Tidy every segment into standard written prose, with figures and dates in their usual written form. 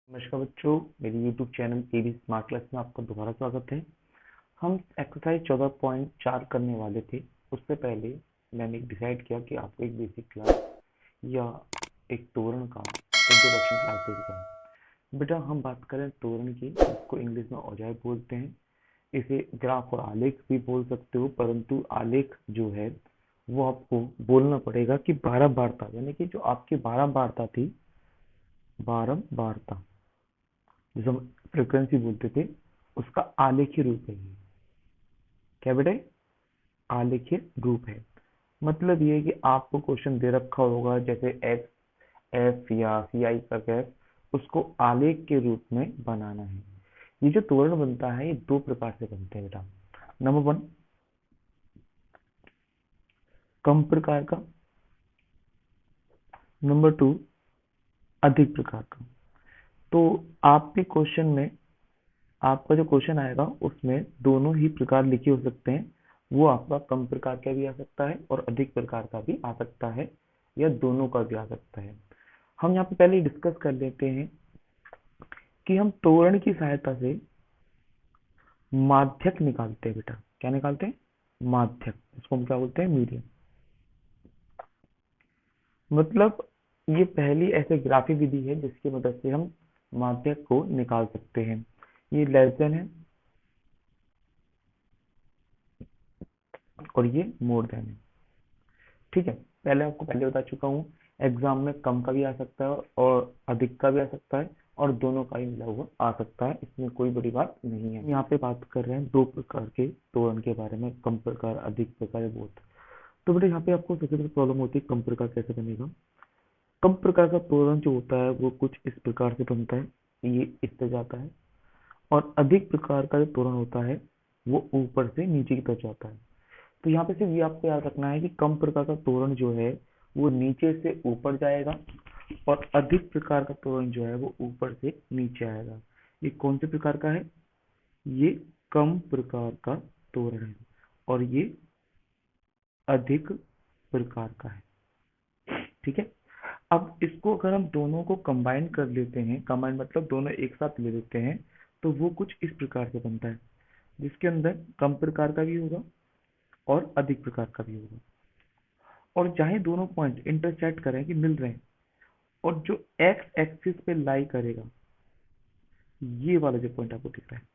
नमस्कार बच्चों, मेरी YouTube चैनल केबी स्मार्ट क्लास में आपका दोबारा स्वागत है। हम एक्सरसाइज 14.4 करने वाले थे। उससे पहले मैंने डिसाइड किया कि आपको एक बेसिक क्लास या एक तोरण का इंट्रोडक्शन क्लास देता है। बेटा, हम बात करें तोरण की, जिसको इंग्लिश में औजार बोलते हैं। इसे ग्राफ और आलेख भी बोल सकते हो, परंतु आलेख जो है वो आपको बोलना पड़ेगा कि 12 वार्ता, यानी कि जो आपकी 12 वार्ता थी, 12 वार्ता जिसे हम फ्रिक्वेंसी बोलते थे, उसका आलेखी रूप है ये। क्या बेटा? आलेखी रूप है। मतलब ये है कि आपको क्वेश्चन दे रखा होगा, जैसे एक्स एफ या सी आई का कैफ, उसको आलेख के रूप में बनाना है। ये जो तोरण बनता है, ये दो प्रकार से बनते हैं बेटा। नंबर वन, कम प्रकार का। नंबर टू, अधिक प्रकार का। तो आपके क्वेश्चन में, आपका जो क्वेश्चन आएगा उसमें दोनों ही प्रकार लिखे हो सकते हैं। वो आपका कम प्रकार का भी आ सकता है और अधिक प्रकार का भी आ सकता है, या दोनों का भी आ सकता है। हम यहाँ पे पहले डिस्कस कर लेते हैं कि हम तोरण की सहायता से माध्यक निकालते हैं बेटा। क्या निकालते हैं? माध्यक। इसको हम क्या बोलते हैं? मीडियम। मतलब ये पहली ऐसे ग्राफी विधि है जिसकी मदद से हम माध्यक को निकाल सकते हैं। ये लेस देन है और ये मोर देन है। ठीक है, पहले आपको पहले बता चुका हूँ, एग्जाम में कम का भी आ सकता है और अधिक का भी आ सकता है, और दोनों का ही मिला हुआ आ सकता है। इसमें कोई बड़ी बात नहीं है। यहाँ पे बात कर रहे हैं दो प्रकार के तोरण के बारे में, कम प्रकार, अधिक प्रकार, बहुत। तो बेटा, यहाँ पे आपको सबसे पहले प्रॉब्लम होती है, कम प्रकार कैसे बनेगा। कम प्रकार का तोरण जो होता है वो कुछ इस प्रकार से बनता है, ये इस पे जाता है। और अधिक प्रकार का जो तोरण होता है वो ऊपर से नीचे की तरफ जाता है। तो यहाँ पे सिर्फ ये आपको याद रखना है कि कम प्रकार का तोरण जो है वो नीचे से ऊपर जाएगा, और अधिक प्रकार का तोरण जो है वो ऊपर से नीचे आएगा। ये कौन से प्रकार का है? ये कम प्रकार का तोरण है, और ये अधिक प्रकार का है। ठीक है, अब इसको अगर हम दोनों को कंबाइन कर लेते हैं, कंबाइन मतलब दोनों एक साथ ले लेते हैं, तो वो कुछ इस प्रकार से बनता है, जिसके अंदर कम प्रकार का भी होगा और अधिक प्रकार का भी होगा। और चाहे दोनों पॉइंट इंटरसेक्ट करें कि मिल रहे हैं, और जो एक्स एक्सिस पे लाई करेगा, ये वाला जो पॉइंट आपको दिख रहा है,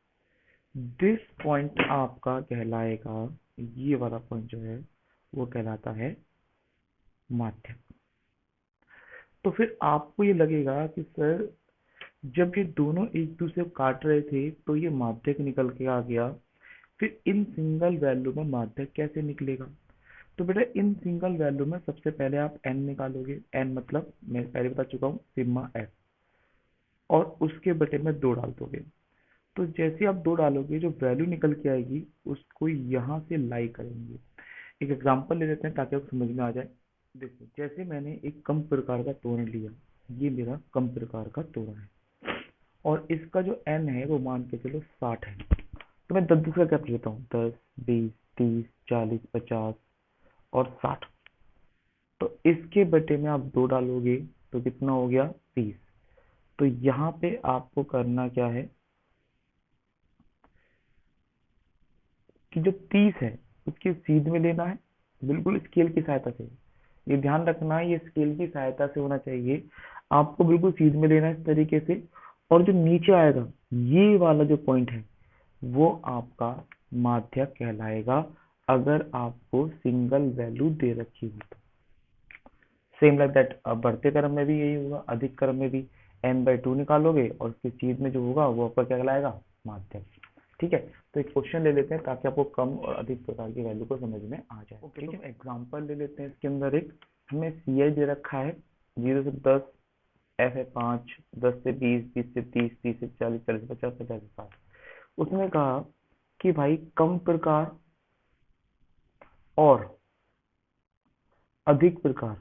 दिस पॉइंट आपका कहलाएगा, ये वाला पॉइंट जो है वो कहलाता है माध्यक। तो फिर आपको ये लगेगा कि सर, जब ये दोनों एक दूसरे को काट रहे थे तो ये माध्यक निकल के आ गया, फिर इन सिंगल वैल्यू में माध्यक कैसे निकलेगा? तो बेटा, इन सिंगल वैल्यू में सबसे पहले आप n निकालोगे। n मतलब मैं पहले बता चुका हूँ, सिग्मा f, और उसके बटे में 2 डाल दोगे। तो जैसे आप 2 डालोगे, जो वैल्यू निकल के आएगी उसको यहाँ से लाई करेंगे। एक एग्जांपल ले लेते हैं ताकि आपको समझ में आ जाए। देखो, जैसे मैंने एक कम प्रकार का तोरण लिया, ये मेरा कम प्रकार का तोरण है, और इसका जो n है वो मान के चलो 60 है। तो मैं 10 का क्या लेता हूँ? 10, 20, 30, 40, 50 और 60। तो इसके बटे में आप 2 डालोगे तो कितना हो गया? 30। तो यहाँ पे आपको करना क्या है कि जो 30 है उसकी सीध में लेना है, बिल्कुल स्केल की सहायता से। ये ध्यान रखना है, ये स्केल की सहायता से होना चाहिए। आपको बिल्कुल सीध में लेना है इस तरीके से, और जो नीचे आएगा, ये वाला जो पॉइंट है, वो आपका माध्यक कहलाएगा, अगर आपको सिंगल वैल्यू दे रखी हो तो। सेम लाइक दैट, बढ़ते क्रम में भी यही होगा, अधिक क्रम में भी n/2 निकालोगे और उसकी चीज में जो होगा वो आपका क्या कहलाएगा? माध्यक। ठीक है, तो एक क्वेश्चन ले लेते हैं ताकि आपको कम और अधिक प्रकार की वैल्यू को समझ में आ जाए। ओके, तो एग्जांपल ले लेते हैं। इसके अंदर एक हमें सी आई दे रखा है, 0 से 10, एफ है 5, 10 से 20, 20 से 30, 30 से 40, 40 से 50, 50 से 60। उसने कहा कि भाई कम प्रकार और अधिक प्रकार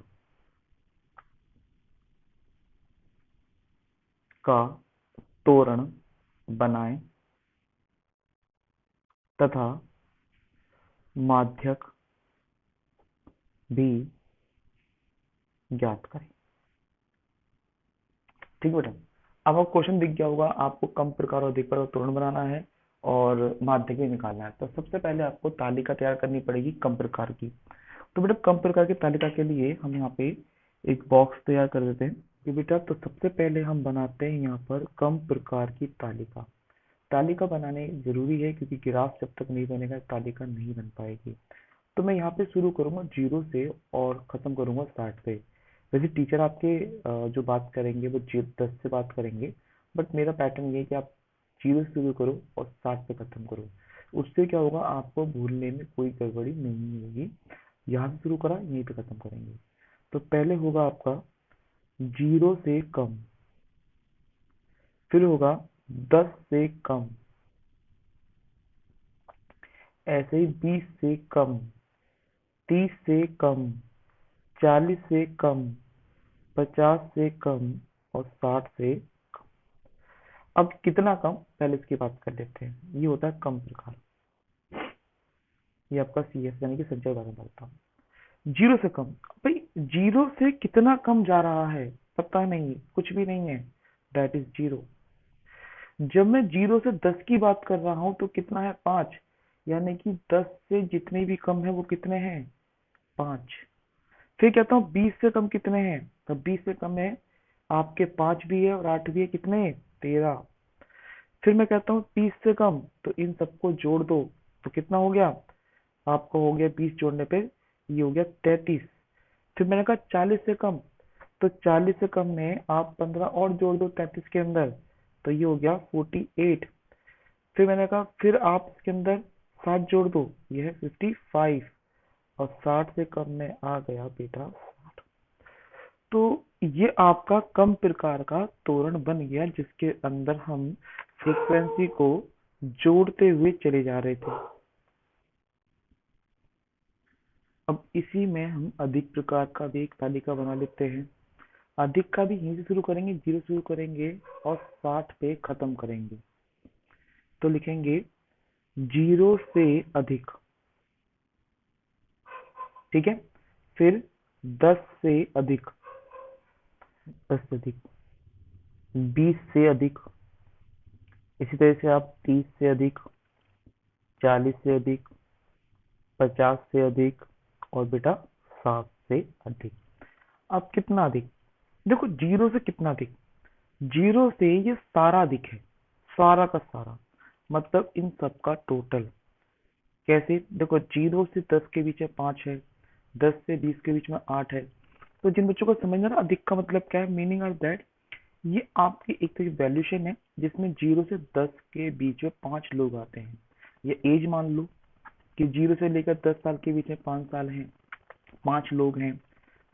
का तोरण बनाएं तथा माध्यक भी ज्ञात करें। ठीक बेटा, अब आपको क्वेश्चन दिख गया होगा, आपको कम प्रकार और अधिक प्रकार का तोरण बनाना है और माध्यक भी निकालना है। तो सबसे पहले आपको तालिका तैयार करनी पड़ेगी कम प्रकार की। तो बेटा कम प्रकार की तालिका के लिए हम यहाँ पे एक बॉक्स तैयार कर देते हैं कि बेटा, तो सबसे पहले हम बनाते हैं यहाँ पर कम प्रकार की तालिका। तालिका बनाने जरूरी है क्योंकि ग्राफ जब तक नहीं बनेगा तालिका नहीं बन पाएगी। तो मैं यहाँ पे शुरू करूंगा 0 से और खत्म करूंगा 60 पे। वैसे टीचर आपके जो बात करेंगे वो 10 से बात करेंगे, बट मेरा पैटर्न ये है कि आप 0 से शुरू करो और 60 पे खत्म करो। उससे क्या होगा, आपको भूलने में कोई गड़बड़ी नहीं होगी। यहाँ से शुरू करा, यहीं पे खत्म करेंगे। तो पहले होगा आपका 0 से कम, फिर होगा 10 से कम, ऐसे ही 20 से कम, 30 से कम, 40 से कम, 50 से कम और 60 से कम। अब कितना कम, पहले इसकी बात कर लेते हैं। ये होता है कम प्रकार। ये आपका सी एस यानी कि संचय बारे में बताता हूँ। 0 से कम, भाई 0 से कितना कम जा रहा है पता नहीं, कुछ भी नहीं है, दैट इज 0। जब मैं 0 से 10 की बात कर रहा हूं तो कितना है, 5। यानी कि 10 से जितने भी कम है वो कितने हैं, 5। फिर कहता हूँ 20 से कम कितने हैं, तो 20 से कम है आपके 5 भी है और 8 भी है, कितने, 13। फिर मैं कहता हूँ 30 से कम, तो इन सबको जोड़ दो तो कितना हो गया, आपका हो गया 20 जोड़ने पे ये हो गया 33। फिर मैंने कहा 40 से कम, तो 40 से कम में आप 15 और जोड़ दो 33 के अंदर, तो ये हो गया 48। फिर मैंने कहा फिर आप इसके अंदर 7 जोड़ दो, ये है 55। और 60 से कम में आ गया बेटा 60। तो ये आपका कम प्रकार का तोरण बन गया जिसके अंदर हम फ्रीक्वेंसी को जोड़ते हुए चले जा रहे थे। अब इसी में हम अधिक प्रकार का भी एक तालिका बना लेते हैं। अधिक का भी यहीं से शुरू करेंगे, 0 शुरू करेंगे और 60 पे खत्म करेंगे। तो लिखेंगे 0 से अधिक, ठीक है। फिर 10 से अधिक, 10 से अधिक, 20 से अधिक, इसी तरह से आप 30 से अधिक, 40 से अधिक, 50 से अधिक और बेटा 60 से अधिक। अब कितना अधिक, देखो 0 से कितना अधिक, 0 से ये सारा अधिक है, सारा का सारा, मतलब इन सब का टोटल। कैसे, देखो 0 से 10 के बीच में 5 है, 10 से 20 के बीच में 8 है। तो जिन बच्चों को समझना ना अधिक का मतलब क्या है, मीनिंग ऑफ दैट, ये आपकी एक तरह की वैल्यूशन है जिसमें 0 से 10 के बीच में 5 लोग आते हैं। ये एज मान लो कि 0 से लेकर 10 साल के बीच में 5 साल हैं, 5 लोग हैं।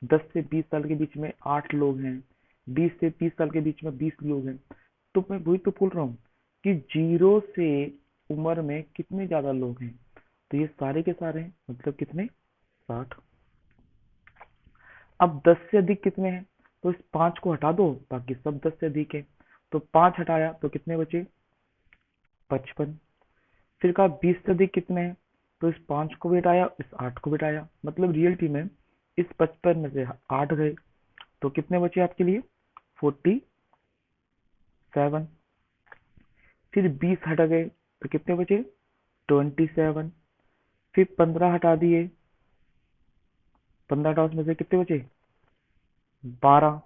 10 से 20 साल के बीच में 8 लोग हैं, 20 से 30 साल के बीच में 20 लोग हैं। तो मैं वही तो बोल रहा हूँ कि 0 से उम्र में कितने ज्यादा लोग हैं, तो ये सारे के सारे हैं, मतलब कितने, 60। अब 10 से अधिक कितने हैं, तो इस 5 को हटा दो, बाकी सब 10 से अधिक है। तो 5 हटाया तो कितने बचे, 55। फिर कहा 20 से अधिक कितने हैं, तो इस 5 को भी हटाया, इस 8 को भी हटाया, मतलब रियलिटी में इस 55 में से 8 गए, तो कितने बचे आपके लिए, 47। फिर 20 हट गए तो कितने बचे, 27। फिर 15 हटा दिए, 15 हटाओ, उसमें से कितने बचे, 12।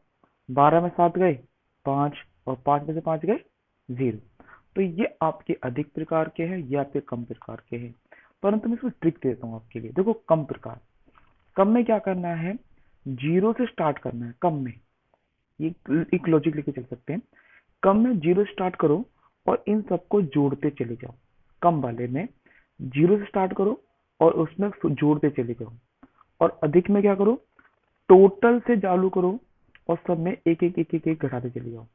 12 में 7 गए, 5, और 5 में से 5 गए, 0। तो ये आपके अधिक प्रकार के हैं, ये आपके कम प्रकार के हैं। परंतु मैं इसमें ट्रिक देता हूँ आपके लिए। देखो कम प्रकार, कम में क्या करना है, 0 से स्टार्ट करना है कम में। ये एक लॉजिक लेके चल सकते हैं। कम में 0 स्टार्ट करो और इन सबको जोड़ते चले जाओ। कम वाले में 0 से स्टार्ट करो और उसमें जोड़ते चले जाओ। और अधिक में क्या करो, टोटल से चालू करो और सब में एक एक एक एक एक घटाते चले जाओ।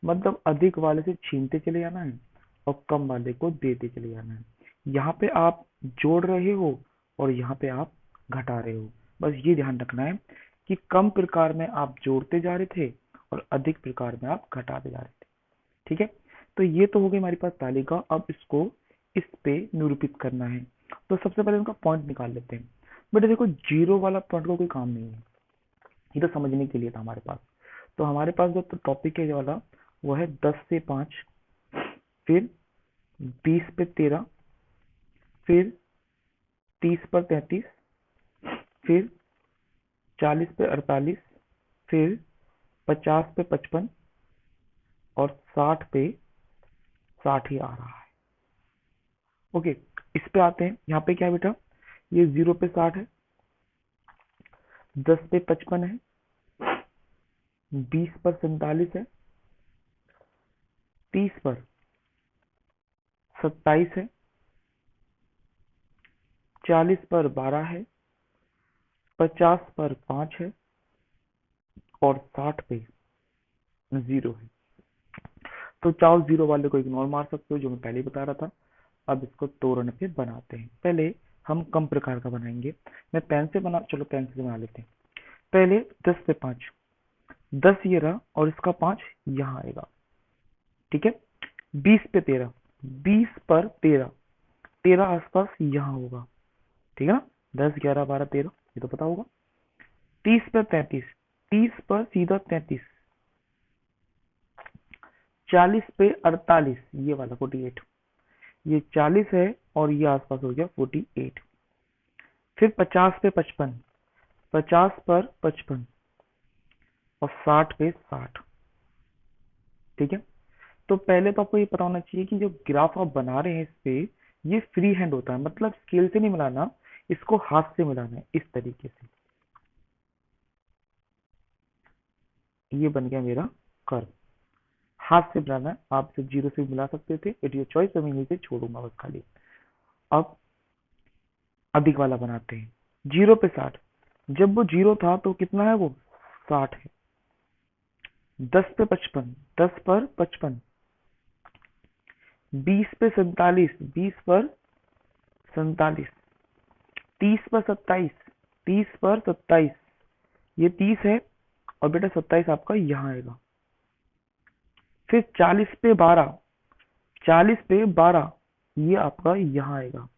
मतलब अधिक वाले से छीनते चले जाना है और कम वाले को देते चले जाना है। यहाँ पे आप जोड़ रहे हो और यहाँ पे आप घटा रहे हो। बस ये ध्यान रखना है कि कम प्रकार में आप जोड़ते जा रहे थे और अधिक प्रकार में आप घटाते जा रहे थे, ठीक है। तो ये तो हो गई हमारे पास तालिका। अब इसको इस पे निरूपित करना है। तो सबसे पहले उनका पॉइंट निकाल लेते हैं। बेटा देखो 0 वाला पॉइंट का कोई काम नहीं है, ये तो समझने के लिए था हमारे पास। तो हमारे पास जो टॉपिक है ये वाला, वो है 10 से 5, फिर 20 पे 13, फिर 30 पर 33, फिर 40 पे 48, फिर 50 पे 55 और 60 पे 60 ही आ रहा है। ओके, इस पे आते हैं। यहाँ पे क्या है बेटा, ये 0 पे 60 है, 10 पे 55 है, 20 पर 47 है, 30 पर 27 है, 40 पर 12 है, 50 पर 5 है और 60 पे 0 है। तो चाहो 0 वाले को इग्नोर मार सकते हो, जो मैं पहले ही बता रहा था। अब इसको तोरण पे बनाते हैं। पहले हम कम प्रकार का बनाएंगे। मैं पेन से बना, चलो पेन से बना लेते हैं। पहले 10 पे 5, 10 ये रहा और इसका 5 यहाँ आएगा, ठीक है। 20 पे 13, 20 पर 13, 13 आसपास यहाँ होगा, ठीक है ना। 10 11 12 13, ये तो पता होगा। 30 पे 33, 30 पर सीधा 33, 40 पे 48, ये वाला 48, ये 40 है और ये आसपास हो गया 48। फिर 50 पे 55, 50 पर 55 और 60 पे 60, ठीक है। तो पहले तो आपको ये पता होना चाहिए कि जो ग्राफ आप बना रहे हैं इस पे, ये फ्री हैंड होता है, मतलब स्केल से नहीं मिलाना, इसको हाथ से मिलाना है इस तरीके से। ये बन गया मेरा कर्व, हाथ से मिलाना है। आप सिर्फ जीरो से मिला सकते थे, इट योर चॉइस, मैं यहीं से छोड़ूंगा बस खाली। अब अधिक वाला बनाते हैं। 0 पे 60, जब वो 0 था तो कितना है वो 60 है। 10 पे 55, 10 पर 55, 20 पे 47, 20 पर 47, 30 पर 27, 30 पर 27, ये 30 है और बेटा 27 आपका यहाँ आएगा। फिर 40 पे 12, 40 पे 12, ये आपका यहाँ आएगा।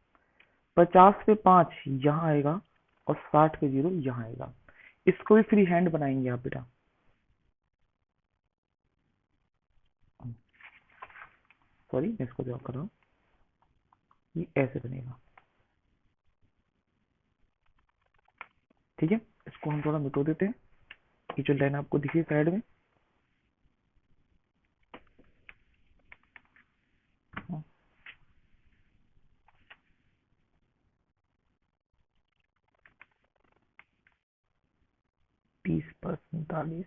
50 पे 5 यहाँ आएगा और 60 पे 0 यहाँ आएगा। इसको भी फ्री हैंड बनाएंगे आप बेटा। सॉरी, मैं इसको ड्रॉ कर रहा हूँ, ये ऐसे बनेगा, ठीक है। इसको हम थोड़ा मिटो देते हैं। ये जो लाइन आपको दिखी साइड में, 30 पर 47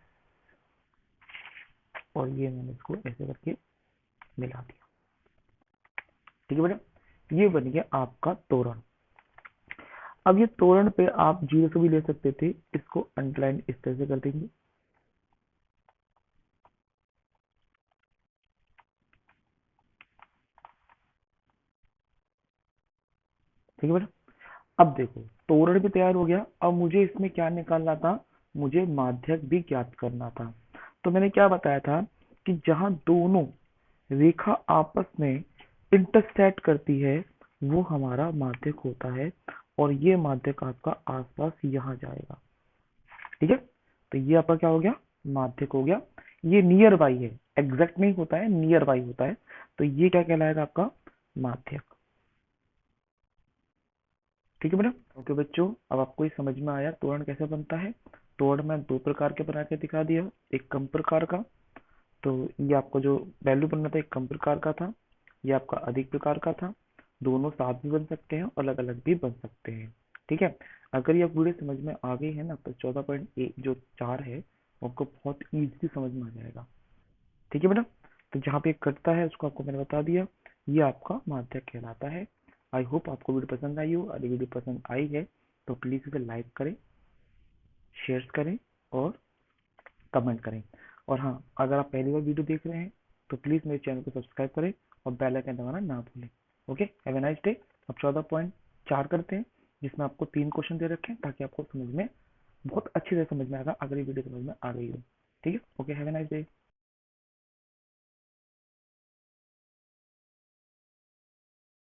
और ये मैंने इसको ऐसे करके मिला दिया, ठीक है बेटा। ये बन गया आपका तोरण। अब ये तोरण पे आप जीरो से भी ले सकते थे, इसको अंडरलाइन इस तरह से कर देंगे, ठीक है बेटा। अब देखो, तोरण भी तैयार हो गया। अब मुझे इसमें क्या निकालना था, मुझे माध्यक भी ज्ञात करना था। तो मैंने क्या बताया था कि जहां दोनों रेखा आपस में इंटरसेक्ट करती है वो हमारा माध्यक होता है, और ये माध्यक आपका आसपास यहाँ जाएगा, ठीक है। तो ये आपका क्या हो गया, माध्यक हो गया। ये नियर बाई है, एग्जैक्ट नहीं होता है, नियर बाई होता है। तो ये क्या कहलाएगा, आपका माध्यक, ठीक है बेटा। ओके बच्चों, अब आपको ये समझ में आया तोरण कैसे बनता है। तोरण मैं दो प्रकार के बना के दिखा दिया, एक कम प्रकार का, तो ये आपको जो वैल्यू बनना था एक कम प्रकार का था, ये आपका अधिक प्रकार का था। दोनों साथ भी बन सकते हैं और अलग अलग भी बन सकते हैं, ठीक है। अगर ये वीडियो समझ में आ गई है ना, तो 14.1 जो 4 है वो आपको बहुत ईजी समझ में आ जाएगा, ठीक है बेटा। तो जहाँ पे कटता है उसको आपको मैंने बता दिया, ये आपका माध्यक कहलाता है। आई होप आपको वीडियो पसंद आई हो। अगर वीडियो पसंद आई है तो प्लीज इसे लाइक करें, शेयर करें और कमेंट करें। और हाँ, अगर आप पहली बार वीडियो देख रहे हैं तो प्लीज मेरे चैनल को सब्सक्राइब करें और बेल आइकन दबाना ना भूलें। Okay, have a nice day. अब 14.4 करते हैं, जिसमें आपको 3 क्वेश्चन दे रखे हैं, ताकि आपको समझ में बहुत अच्छी तरह समझ में आएगा अगर ये वीडियो समझ में आ गई हो, ठीक है। Okay, have a nice day.